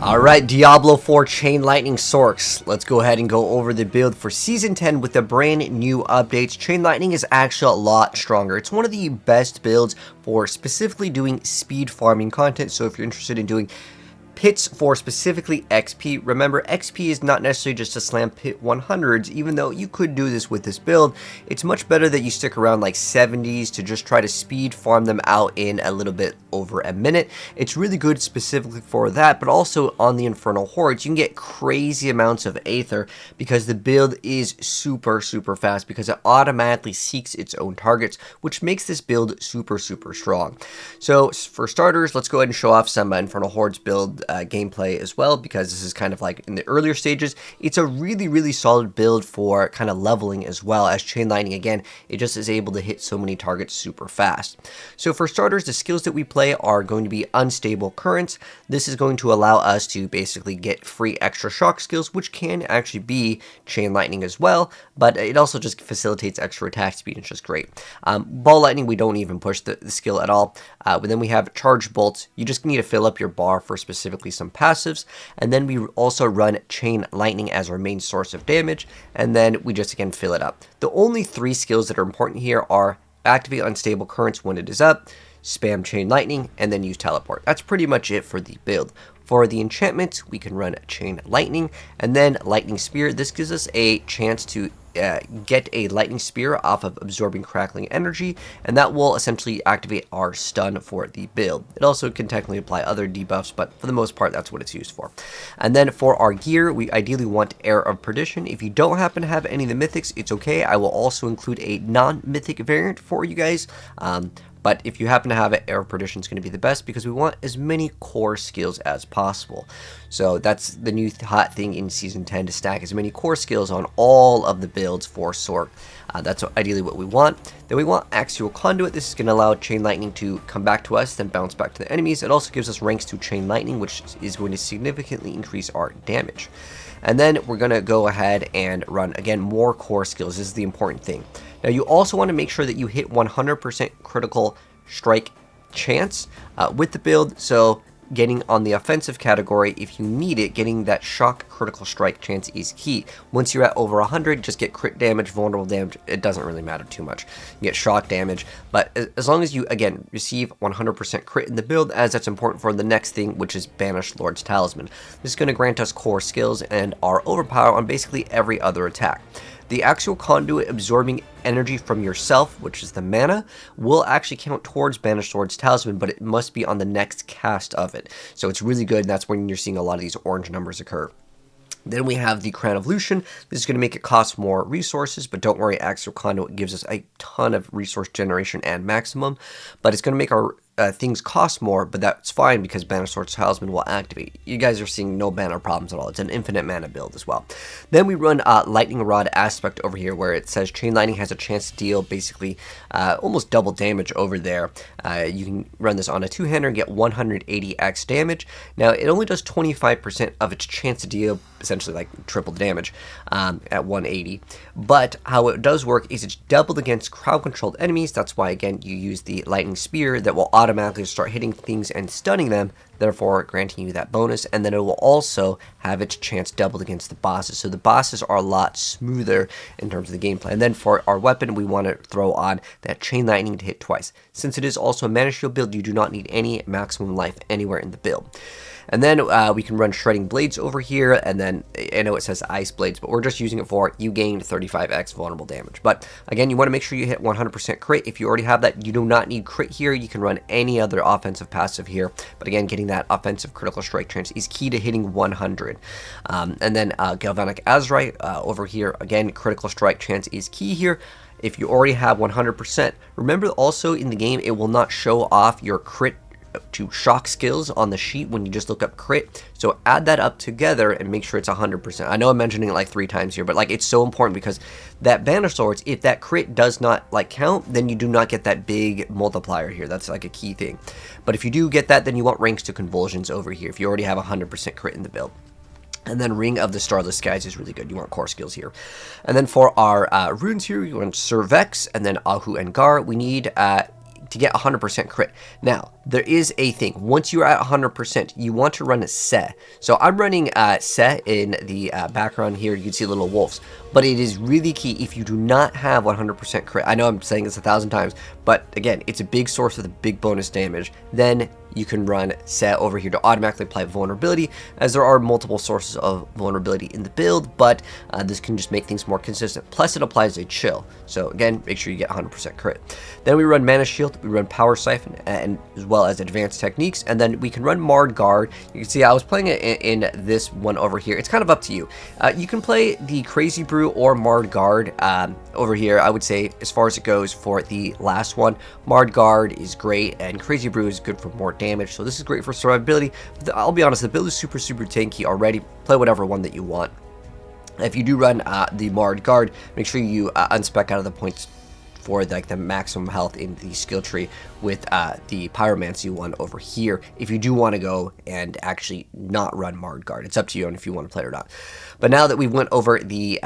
Alright, Diablo 4 Chain Lightning Sorcs. Let's go ahead and go over the build for Season 10 with the brand new updates. Chain Lightning is actually a lot stronger. It's one of the best builds for specifically doing speed farming content, so if you're interested in doing pits for specifically XP. Remember, XP is not necessarily just to slam pit 100s, even though you could do this with this build. It's much better that you stick around like 70s to just try to speed farm them out in a little bit over a minute. It's really good specifically for that, but also on the Infernal Hordes, you can get crazy amounts of Aether because the build is super fast because it automatically seeks its own targets, which makes this build super strong. So for starters, let's go ahead and show off some Infernal Hordes build gameplay as well, because this is kind of like in the earlier stages. It's a really solid build for kind of leveling as well, as Chain Lightning, again, it just is able to hit so many targets super fast. So for starters, the skills that we play are going to be Unstable Currents. This is going to allow us to basically get free extra shock skills, which can actually be Chain Lightning as well, but it also just facilitates extra attack speed. It's just great. Ball Lightning, we don't even push the skill at all. But then we have Charge Bolts. You just need to fill up your bar for specifically some passives, and then we also run Chain Lightning as our main source of damage, and then we just again fill it up. The only three skills that are important here are activate Unstable Currents when it is up, spam Chain Lightning, and then use Teleport. That's pretty much it for the build. For the enchantments, we can run Chain Lightning, and then Lightning Spear. This gives us a chance to get a Lightning Spear off of absorbing Crackling Energy, and that will essentially activate our stun for the build. It also can technically apply other debuffs, but for the most part, that's what it's used for. And then for our gear, we ideally want Air of Perdition. If you don't happen to have any of the mythics, it's okay. I will also include a non-mythic variant for you guys. But if you happen to have it, Air of Perdition is going to be the best because we want as many core skills as possible. So that's the new hot thing in Season 10, to stack as many core skills on all of the builds for Sorc. That's ideally what we want. Then we want Axial Conduit. This is going to allow Chain Lightning to come back to us, then bounce back to the enemies. It also gives us ranks to Chain Lightning, which is going to significantly increase our damage. And then we're going to go ahead and run, again, more core skills. This is the important thing. Now, you also want to make sure that you hit 100% critical strike chance with the build. So getting on the offensive category, if you need it, getting that shock critical strike chance is key. Once you're at over 100, just get crit damage, vulnerable damage. It doesn't really matter too much. You get shock damage, but as long as you, again, receive 100% crit in the build, as that's important for the next thing, which is Banished Lord's Talisman. This is going to grant us core skills and our overpower on basically every other attack. The Axial Conduit absorbing energy from yourself, which is the mana, will actually count towards Banished Lord's Talisman, but it must be on the next cast of it. So it's really good, and that's when you're seeing a lot of these orange numbers occur. Then we have the Crown of Lucian. This is going to make it cost more resources, but don't worry, Axial Conduit gives us a ton of resource generation and maximum, but it's going to make our things cost more, but that's fine because Banished Lord's Talisman will activate. You guys are seeing no mana problems at all. It's an infinite mana build as well. Then we run Lightning Rod Aspect over here, where it says Chain Lightning has a chance to deal basically almost double damage over there. You can run this on a two-hander and get 180x damage. Now, it only does 25% of its chance to deal essentially like triple damage at 180. But how it does work is it's doubled against crowd-controlled enemies. That's why, again, you use the Lightning Spear that will automatically start hitting things and stunning them, therefore granting you that bonus. And then it will also have its chance doubled against the bosses. So the bosses are a lot smoother in terms of the gameplay. And then for our weapon, we want to throw on that Chain Lightning to hit twice. Since it is also a mana shield build, you do not need any maximum life anywhere in the build. And then we can run Shredding Blades over here, and then I know it says Ice Blades, but we're just using it for you gain 35x vulnerable damage. But again, you want to make sure you hit 100% crit. If you already have that, you do not need crit here. You can run any other offensive passive here. But again, getting that offensive critical strike chance is key to hitting 100. And then Galvanic Azurite over here, again, critical strike chance is key here. If you already have 100%, remember also in the game, it will not show off your crit to shock skills on the sheet when you just look up crit. So add that up together and make sure it's 100%. I know I'm mentioning it like 3 times here, but like it's so important because that Banished Lords, if that crit does not like count, then you do not get that big multiplier here. That's like a key thing. But if you do get that, then you want ranks to convulsions over here if you already have 100% crit in the build. And then Ring of the Starless Skies is really good. You want core skills here. And then for our runes here, we want Cervex and then Ahu and Gar. We need to get 100% crit. Now, there is a thing. Once you're at 100%, you want to run a Se. So I'm running Se in the background here. You can see little wolves. But it is really key if you do not have 100% crit. I know I'm saying this 1,000 times, but again, it's a big source of the big bonus damage. Then you can run Se over here to automatically apply vulnerability, as there are multiple sources of vulnerability in the build, but this can just make things more consistent. Plus, it applies a chill. So again, make sure you get 100% crit. Then we run Mana Shield, we run Power Siphon, and as well as Advanced Techniques, and then we can run Marred Guard. You can see I was playing it in this one over here. It's kind of up to you. You can play the Crazy Brew or Marred Guard over here. I would say, as far as it goes for the last one, Marred Guard is great, and Crazy Brew is good for more damage, so this is great for survivability. But I'll be honest, the build is super tanky already. Play whatever one that you want. If you do run the Marred Guard, make sure you unspec out of the points for like the maximum health in the skill tree with the Pyromancy one over here, if you do want to go and actually not run Marred Guard. It's up to you on if you want to play it or not. But now that we went over the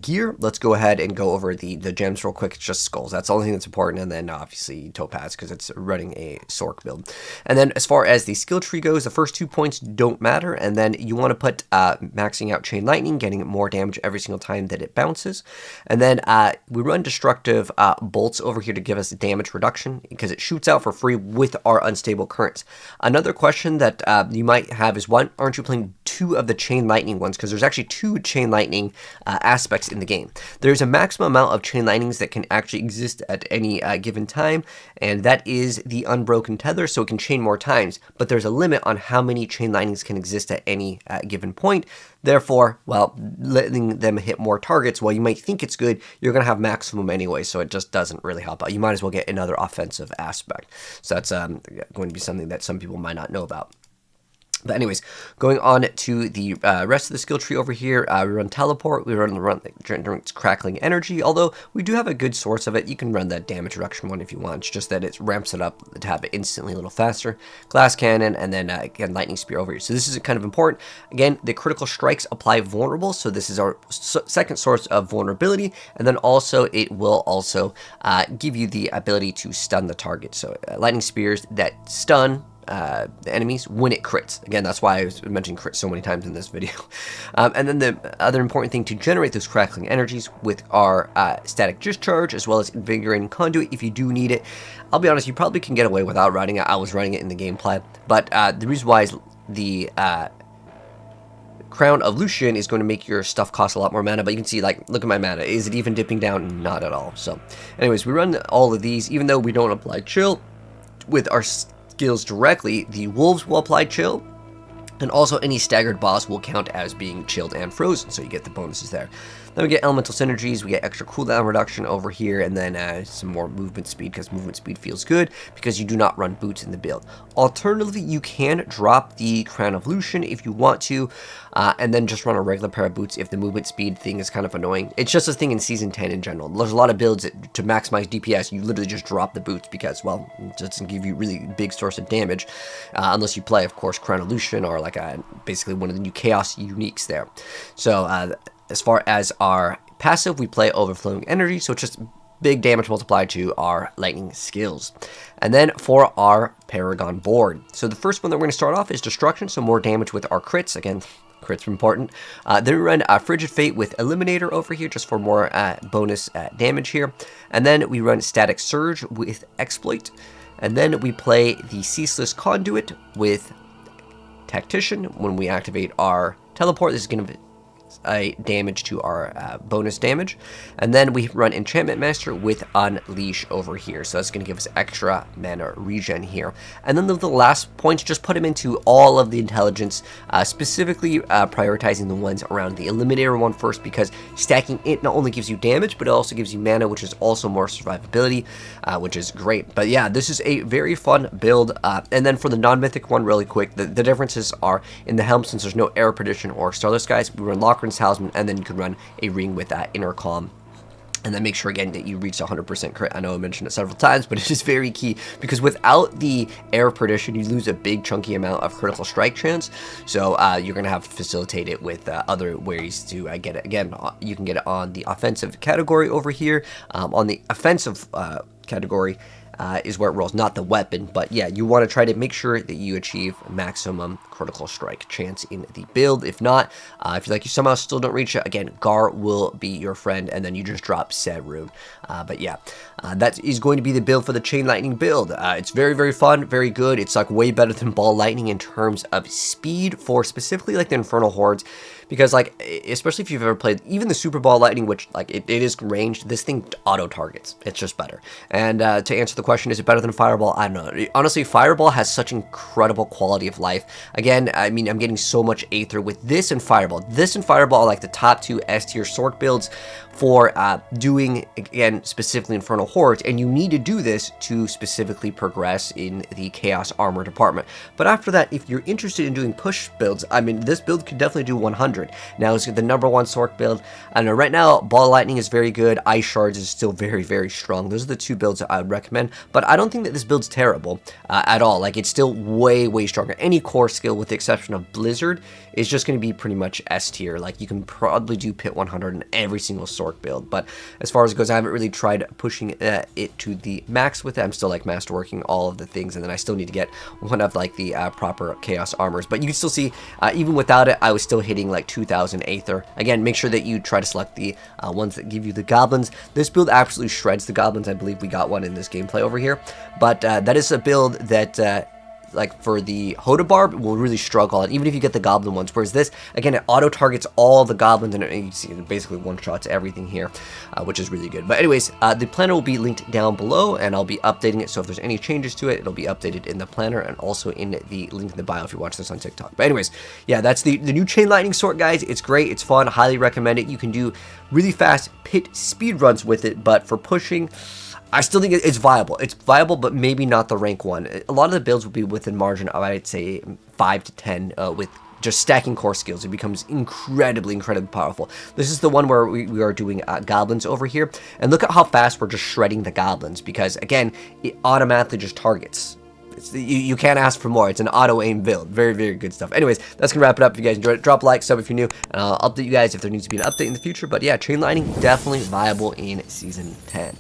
gear, let's go ahead and go over the gems real quick. It's just skulls. That's the only thing that's important, and then obviously topaz, because it's running a Sorc build. And then as far as the skill tree goes, the first 2 points don't matter, and then you want to put maxing out Chain Lightning, getting more damage every single time that it bounces. And then we run destructive bolts over here to give us damage reduction, because it shoots out for free with our unstable currents. Another question that you might have is, why aren't you playing 2 of the Chain Lightning ones? Because there's actually 2 Chain Lightning aspects in the game. There's a maximum amount of Chain Lightnings that can actually exist at any given time, and that is the Unbroken Tether, so it can chain more times, but there's a limit on how many Chain Lightnings can exist at any given point. Therefore, well, letting them hit more targets, while you might think it's good, you're going to have maximum anyway, so it just doesn't really help out. You might as well get another offensive aspect. So that's going to be something that some people might not know about. But anyways, going on to the rest of the skill tree over here, we run Teleport, we run Endurance Crackling Energy, although we do have a good source of it. You can run that damage reduction one if you want. It's just that it ramps it up to have it instantly a little faster. Glass Cannon, and then again, Lightning Spear over here. So this is kind of important. Again, the critical strikes apply vulnerable, so this is our second source of vulnerability, and then also it will also give you the ability to stun the target. So Lightning Spears that stun the enemies when it crits. Again, that's why I was mentioning crit so many times in this video. And then the other important thing to generate those crackling energies with our static discharge, as well as invigorating conduit if you do need it. I'll be honest, you probably can get away without running it. I was running it in the gameplay, but the reason why is the Crown of Lucian is going to make your stuff cost a lot more mana, but you can see, like, look at my mana. Is it even dipping down? Not at all. So anyways, we run all of these, even though we don't apply chill with our skills directly. The wolves will apply chill, and also any staggered boss will count as being chilled and frozen, so you get the bonuses there. Then we get elemental synergies, we get extra cooldown reduction over here, and then some more movement speed, because movement speed feels good because you do not run boots in the build. Alternatively, you can drop the Crown of Lucian if you want to, and then just run a regular pair of boots if the movement speed thing is kind of annoying. It's just a thing in Season 10 in general. There's a lot of builds that, to maximize DPS, you literally just drop the boots because, well, it doesn't give you really big source of damage, unless you play, of course, Crown of Lucian or like basically one of the new Chaos uniques there. So, as far as our passive, we play Overflowing Energy, so it's just big damage multiplied to our lightning skills. And then for our Paragon Board. So the first one that we're going to start off is Destruction, so more damage with our crits. Again, crits are important. Then we run Frigid Fate with Eliminator over here, just for more bonus damage here. And then we run Static Surge with Exploit. And then we play the Ceaseless Conduit with Tactician. When we activate our Teleport, this is going to a damage to our bonus damage. And then we run Enchantment Master with Unleash over here, so that's going to give us extra mana regen here. And then the last points, just put them into all of the intelligence, specifically prioritizing the ones around the Eliminator one first, because stacking it not only gives you damage, but it also gives you mana, which is also more survivability, which is great. But yeah, this is a very fun build. And then for the non-mythic one, really quick, the differences are in the helm, since there's no Air Perdition or Starless Skies, we run Lockeran's Talisman, and then you can run a ring with that Intercom. And then make sure again that you reach 100% crit. I know I mentioned it several times, but it is very key, because without the Air Perdition, you lose a big chunky amount of critical strike chance. So you're going to have to facilitate it with other ways to get it. Again, you can get it on the offensive category over here, on the offensive category. is where it rolls, not the weapon. But yeah, you want to try to make sure that you achieve maximum critical strike chance in the build. If not, if you somehow still don't reach it, again, Gar will be your friend, and then you just drop said rune. But yeah, that is going to be the build for the Chain Lightning build. It's very, very fun, very good. It's like way better than Ball Lightning in terms of speed for specifically like the Infernal Hordes, because like, especially if you've ever played even the Super Ball Lightning, which like it is ranged, this thing auto targets. It's just better. And to answer the question, is it better than Fireball? I don't know. Honestly, Fireball has such incredible quality of life. Again, I mean, I'm getting so much Aether with this and Fireball. This and Fireball are like the top 2 S tier Sorc builds for doing, again, specifically Infernal Hordes, and you need to do this to specifically progress in the Chaos Armor department. But after that, if you're interested in doing push builds, I mean, this build could definitely do 100. Now, it's the #1 Sorc build. I know right now, Ball Lightning is very good, Ice Shards is still very, very strong. Those are the 2 builds that I would recommend, but I don't think that this build's terrible at all. Like, it's still way, way stronger. Any core skill, with the exception of Blizzard, is just going to be pretty much S tier. Like, you can probably do Pit 100 in every single Sorc build, but as far as it goes, I haven't really tried pushing it to the max with it. I'm still like masterworking all of the things, and then I still need to get one of like the proper Chaos Armors. But you can still see, even without it, I was still hitting like 2,000 Aether. Again, make sure that you try to select the ones that give you the Goblins. This build absolutely shreds the Goblins. I believe we got one in this gameplay over here, but that is a build that like for the Hodabarb will really struggle, and even if you get the Goblin ones, whereas this, again, it auto targets all the Goblins, and you see it basically one-shots everything here, which is really good. But anyways, the planner will be linked down below, and I'll be updating it, so if there's any changes to it, it'll be updated in the planner and also in the link in the bio if you watch this on TikTok. But anyways, yeah, that's the new Chain Lightning Sorc, guys. It's great, it's fun, highly recommend it. You can do really fast pit speed runs with it, but for pushing, I still think it's viable. It's viable, but maybe not the rank 1. A lot of the builds will be within margin of, I'd say, 5 to 10 with just stacking core skills. It becomes incredibly, incredibly powerful. This is the one where we are doing Goblins over here. And look at how fast we're just shredding the Goblins, because, again, it automatically just targets. You can't ask for more. It's an auto-aim build. Very, very good stuff. Anyways, that's going to wrap it up. If you guys enjoyed it, drop a like, sub if you're new, and I'll update you guys if there needs to be an update in the future. But yeah, Chain Lightning, definitely viable in Season 10.